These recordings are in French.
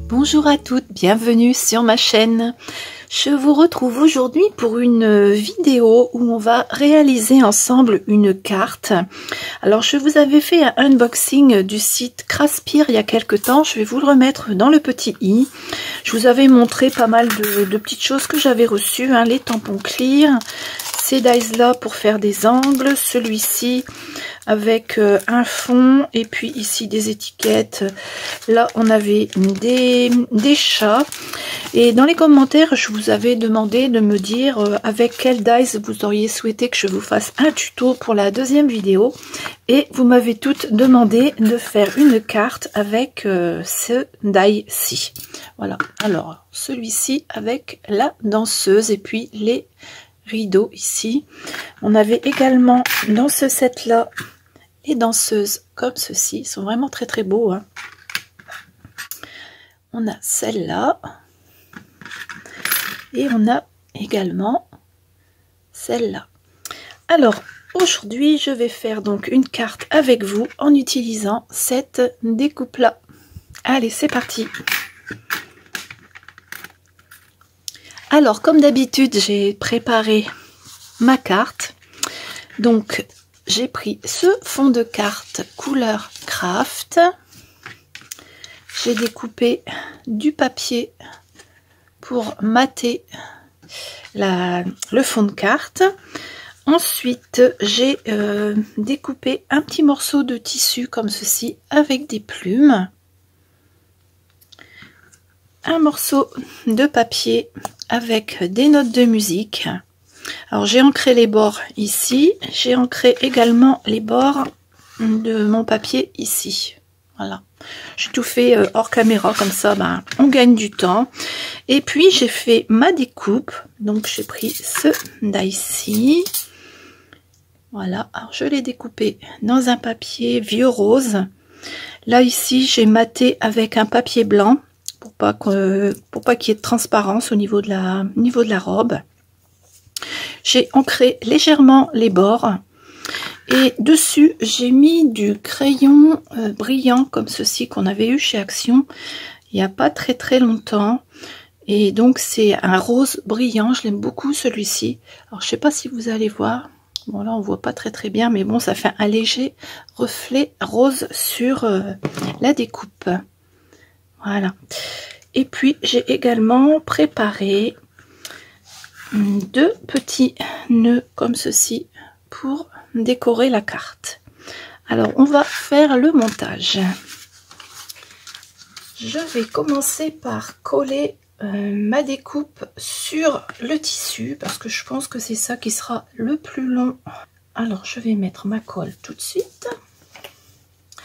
Bonjour à toutes, bienvenue sur ma chaîne. Je vous retrouve aujourd'hui pour une vidéo où on va réaliser ensemble une carte. Alors je vous avais fait un unboxing du site Craspire il y a quelques temps, je vais vous le remettre dans le petit i. Je vous avais montré pas mal de petites choses que j'avais reçues, hein, les tampons clear, ces dies là pour faire des angles, celui-ci avec un fond et puis ici des étiquettes. Là on avait des chats et dans les commentaires je vous avais demandé de me dire avec quel dies vous auriez souhaité que je vous fasse un tuto pour la deuxième vidéo, et vous m'avez toutes demandé de faire une carte avec ce die-ci. Voilà, alors celui-ci avec la danseuse et puis les rideaux ici. On avait également dans ce set là les danseuses comme ceci, ils sont vraiment très très beaux, hein. On a celle-là et on a également celle-là. Alors aujourd'hui je vais faire donc une carte avec vous en utilisant cette découpe là. Allez, c'est parti. Alors comme d'habitude j'ai préparé ma carte, donc j'ai pris ce fond de carte couleur craft. J'ai découpé du papier pour mater le fond de carte. Ensuite, j'ai découpé un petit morceau de tissu comme ceci avec des plumes. Un morceau de papier avec des notes de musique. Alors j'ai ancré les bords ici. J'ai ancré également les bords de mon papier ici. Voilà. J'ai tout fait hors caméra, comme ça on gagne du temps. Et puis j'ai fait ma découpe, donc j'ai pris ce die-ci. Voilà, alors je l'ai découpé dans un papier vieux rose. Là ici j'ai maté avec un papier blanc pour pas qu'il y ait de transparence au niveau de la robe. J'ai ancré légèrement les bords. Et dessus, j'ai mis du crayon brillant comme ceci qu'on avait eu chez Action il n'y a pas très très longtemps. Et donc c'est un rose brillant, je l'aime beaucoup celui-ci. Alors je sais pas si vous allez voir, bon là on voit pas très très bien, mais bon ça fait un léger reflet rose sur la découpe. Voilà. Et puis j'ai également préparé deux petits nœuds comme ceci pour décorer la carte. Alors on va faire le montage. Je vais commencer par coller ma découpe sur le tissu parce que je pense que c'est ça qui sera le plus long. Alors je vais mettre ma colle tout de suite.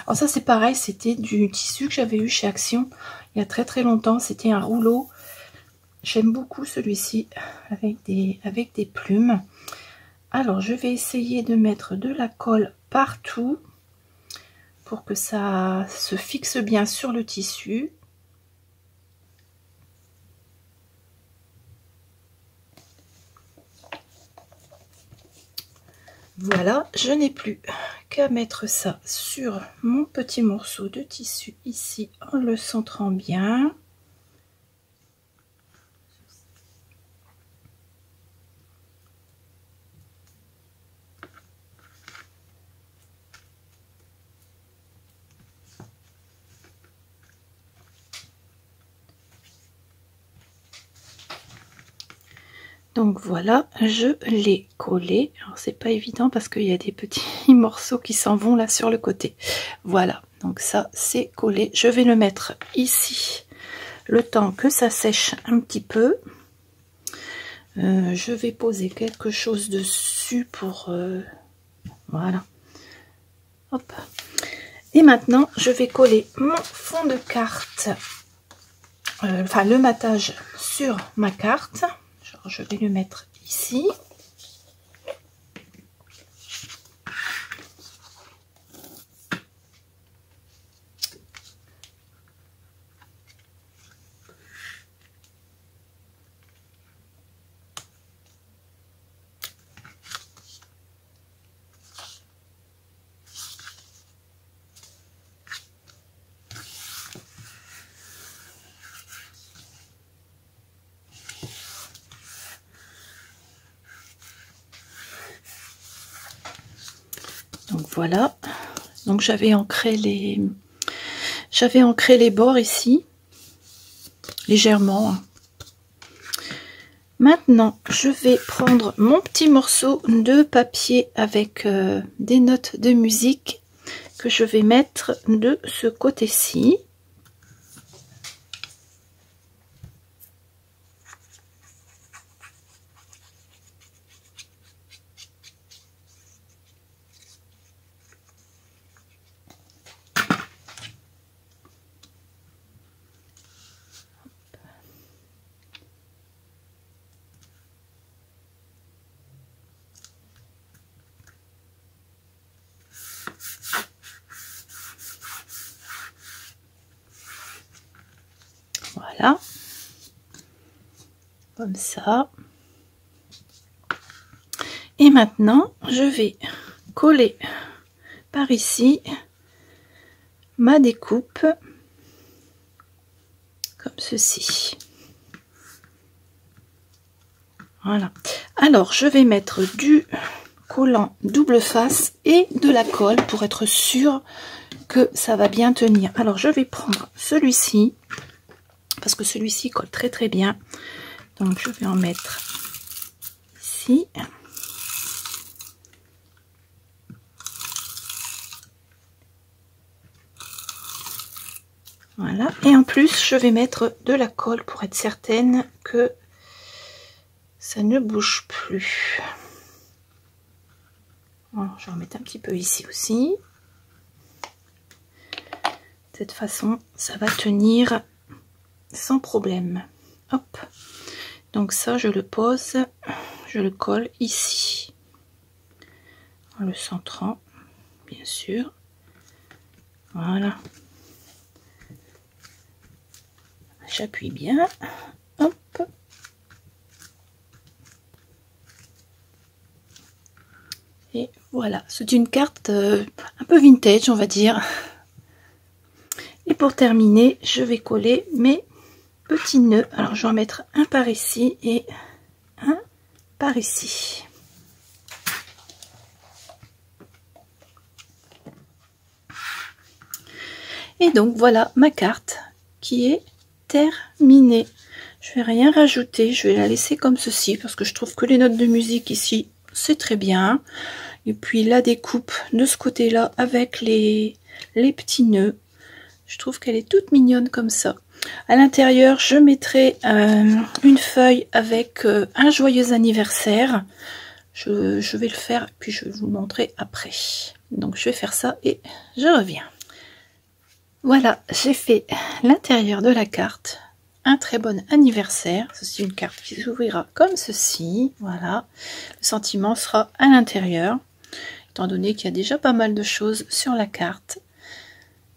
Alors ça c'est pareil, c'était du tissu que j'avais eu chez Action il y a très très longtemps, c'était un rouleau. J'aime beaucoup celui-ci avec des plumes. Alors je vais essayer de mettre de la colle partout pour que ça se fixe bien sur le tissu. Voilà, je n'ai plus qu'à mettre ça sur mon petit morceau de tissu ici en le centrant bien. Donc voilà, je l'ai collé. Alors c'est pas évident parce qu'il y a des petits morceaux qui s'en vont là sur le côté. Voilà, donc ça c'est collé. Je vais le mettre ici le temps que ça sèche un petit peu. Je vais poser quelque chose dessus pour voilà. Hop. Et maintenant je vais coller mon fond de carte, enfin le matage sur ma carte. Je vais le mettre ici. voilà. Donc j'avais ancré les bords ici, légèrement. Maintenant, je vais prendre mon petit morceau de papier avec des notes de musique que je vais mettre de ce côté-ci. Voilà, comme ça. Et maintenant, je vais coller par ici ma découpe, comme ceci. Voilà. Alors, je vais mettre du collant double face et de la colle pour être sûr que ça va bien tenir. Alors, je vais prendre celui-ci, parce que celui-ci colle très très bien. Donc je vais en mettre ici. Voilà. Et en plus, je vais mettre de la colle pour être certaine que ça ne bouge plus. Bon, je vais en mettre un petit peu ici aussi. De cette façon, ça va tenir sans problème. Hop. Donc ça, je le pose, je le colle ici. En le centrant, bien sûr. Voilà. J'appuie bien. Hop. Et voilà, c'est une carte un peu vintage, on va dire. Et pour terminer, je vais coller mes petits nœuds. Alors, je vais en mettre un par ici et un par ici. Et donc, voilà ma carte qui est terminée. Je vais rien rajouter, je vais la laisser comme ceci parce que je trouve que les notes de musique ici, c'est très bien. Et puis la découpe de ce côté-là avec les petits nœuds. Je trouve qu'elle est toute mignonne comme ça. À l'intérieur, je mettrai une feuille avec un joyeux anniversaire. Je vais le faire, puis je vais vous montrer après. Donc je vais faire ça et je reviens. Voilà, j'ai fait l'intérieur de la carte. Un très bon anniversaire. Ceci une carte qui s'ouvrira comme ceci. Voilà, le sentiment sera à l'intérieur, étant donné qu'il y a déjà pas mal de choses sur la carte.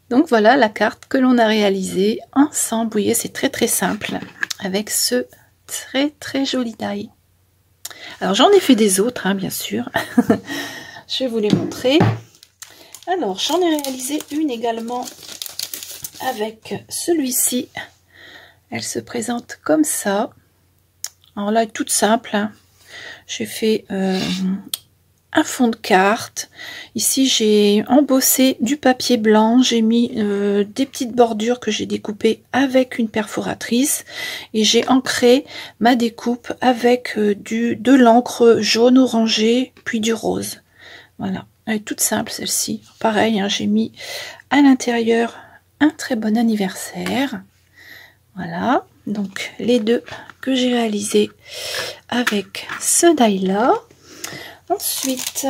Donc voilà la carte que l'on a réalisée ensemble. Vous voyez, c'est très très simple avec ce très très joli die. Alors j'en ai fait des autres, hein, bien sûr. Je vais vous les montrer. Alors j'en ai réalisé une également avec celui-ci. Elle se présente comme ça. Alors là, toute simple. Hein. J'ai fait un fond de carte. Ici, j'ai embossé du papier blanc. J'ai mis des petites bordures que j'ai découpées avec une perforatrice. Et j'ai ancré ma découpe avec de l'encre jaune orangé, puis du rose. Voilà. Elle est toute simple, celle-ci. Pareil, hein, j'ai mis à l'intérieur un très bon anniversaire. Voilà. Donc, les deux que j'ai réalisés avec ce die-là. Ensuite,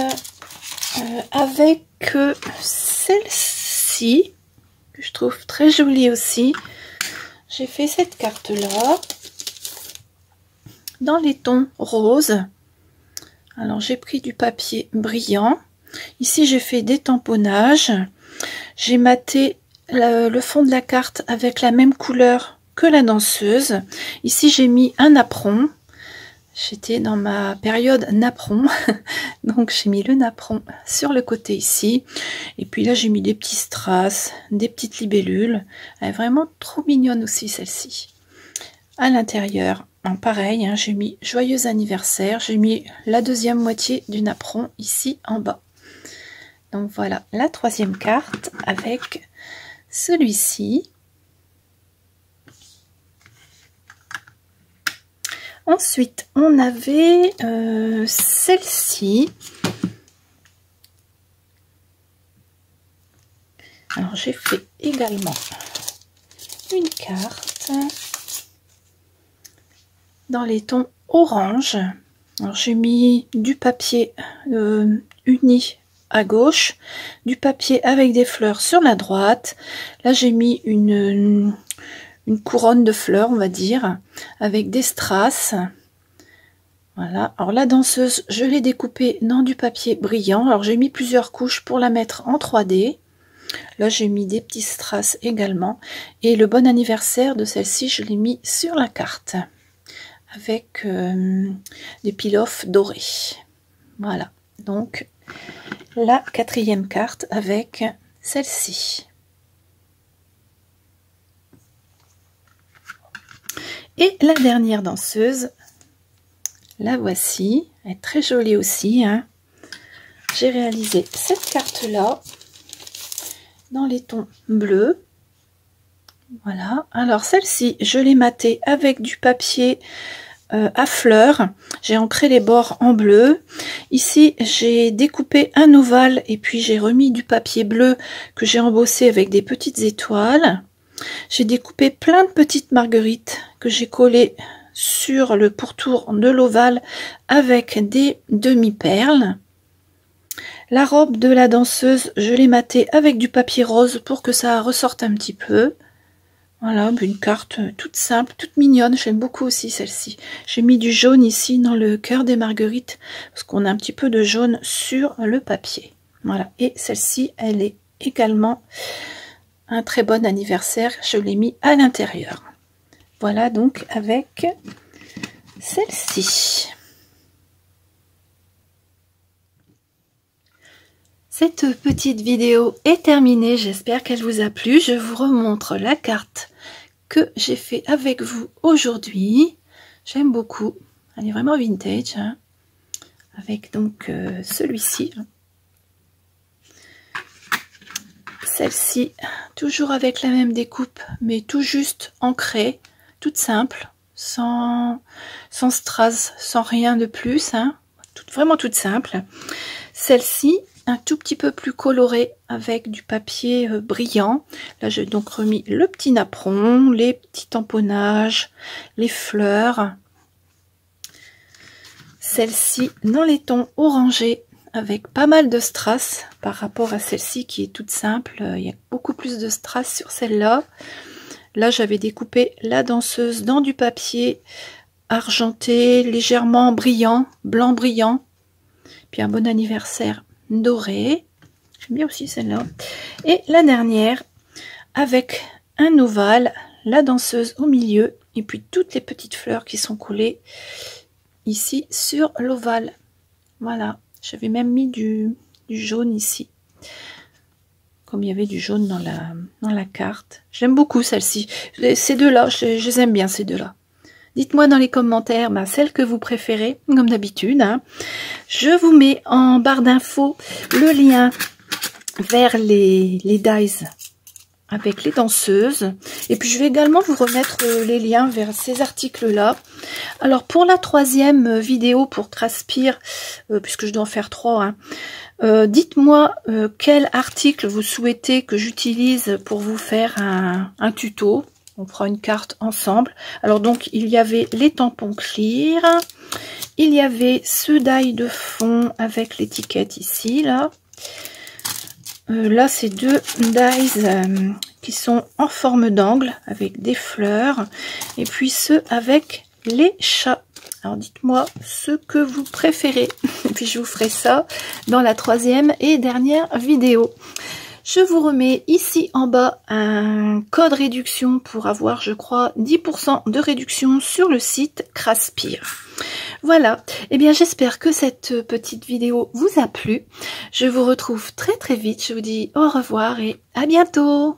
avec celle-ci, que je trouve très jolie aussi, j'ai fait cette carte-là dans les tons roses. Alors, j'ai pris du papier brillant. Ici, j'ai fait des tamponnages. J'ai maté le fond de la carte avec la même couleur que la danseuse. Ici, j'ai mis un napperon. J'étais dans ma période napperon, donc j'ai mis le napperon sur le côté ici. Et puis là, j'ai mis des petits strass, des petites libellules. Elle est vraiment trop mignonne aussi, celle-ci. À l'intérieur, pareil, hein, j'ai mis joyeux anniversaire. J'ai mis la deuxième moitié du napperon ici en bas. Donc voilà la troisième carte avec celui-ci. Ensuite, on avait celle-ci. Alors, j'ai fait également une carte dans les tons orange. Alors, j'ai mis du papier uni à gauche, du papier avec des fleurs sur la droite. Là, j'ai mis une couronne de fleurs, on va dire, avec des strass. Voilà. Alors la danseuse, je l'ai découpée dans du papier brillant. Alors j'ai mis plusieurs couches pour la mettre en 3D. Là j'ai mis des petits strass également. Et le bon anniversaire de celle-ci, je l'ai mis sur la carte avec des peel-off dorés. Voilà. Donc la quatrième carte avec celle-ci. Et la dernière danseuse, la voici. Elle est très jolie aussi, hein. J'ai réalisé cette carte-là dans les tons bleus. Voilà. Alors celle-ci, je l'ai matée avec du papier à fleurs. J'ai ancré les bords en bleu. Ici, j'ai découpé un ovale et puis j'ai remis du papier bleu que j'ai embossé avec des petites étoiles. J'ai découpé plein de petites marguerites que j'ai collées sur le pourtour de l'ovale avec des demi-perles. La robe de la danseuse, je l'ai matée avec du papier rose pour que ça ressorte un petit peu. Voilà, une carte toute simple, toute mignonne. J'aime beaucoup aussi celle-ci. J'ai mis du jaune ici dans le cœur des marguerites parce qu'on a un petit peu de jaune sur le papier. Voilà, et celle-ci, elle est également un très bon anniversaire. Je l'ai mis à l'intérieur. Voilà donc avec celle-ci. Cette petite vidéo est terminée. J'espère qu'elle vous a plu. Je vous remontre la carte que j'ai fait avec vous aujourd'hui. J'aime beaucoup. Elle est vraiment vintage, hein, avec donc celui-ci. Celle-ci, toujours avec la même découpe, mais tout juste ancrée, toute simple, sans strass, sans rien de plus, hein, vraiment toute simple. Celle-ci, un tout petit peu plus colorée avec du papier brillant. Là, j'ai donc remis le petit napperon, les petits tamponnages, les fleurs. Celle-ci, dans les tons orangés, avec pas mal de strass par rapport à celle-ci qui est toute simple. Il y a beaucoup plus de strass sur celle-là. Là, j'avais découpé la danseuse dans du papier argenté, légèrement brillant, blanc brillant. Puis un bon anniversaire doré. J'aime bien aussi celle-là. Et la dernière, avec un ovale, la danseuse au milieu, et puis toutes les petites fleurs qui sont collées ici sur l'ovale. Voilà. J'avais même mis du jaune ici. Comme il y avait du jaune dans la carte. J'aime beaucoup celle-ci. Ces deux-là, je les aime bien, ces deux-là. Dites-moi dans les commentaires celle que vous préférez, comme d'habitude. Hein. Je vous mets en barre d'infos le lien vers les dies avec les danseuses. Et puis je vais également vous remettre les liens vers ces articles-là. Alors pour la troisième vidéo pour Craspire, puisque je dois en faire 3, hein, dites-moi quel article vous souhaitez que j'utilise pour vous faire un tuto. On fera une carte ensemble. Alors donc il y avait les tampons clear, il y avait ce die de fond avec l'étiquette ici là. Là c'est deux dies qui sont en forme d'angle avec des fleurs, et puis ceux avec les chats. Alors dites-moi ce que vous préférez et puis je vous ferai ça dans la troisième et dernière vidéo. Je vous remets ici en bas un code réduction pour avoir, je crois, 10% de réduction sur le site Craspire. Voilà, et bien j'espère que cette petite vidéo vous a plu. Je vous retrouve très très vite, je vous dis au revoir et à bientôt.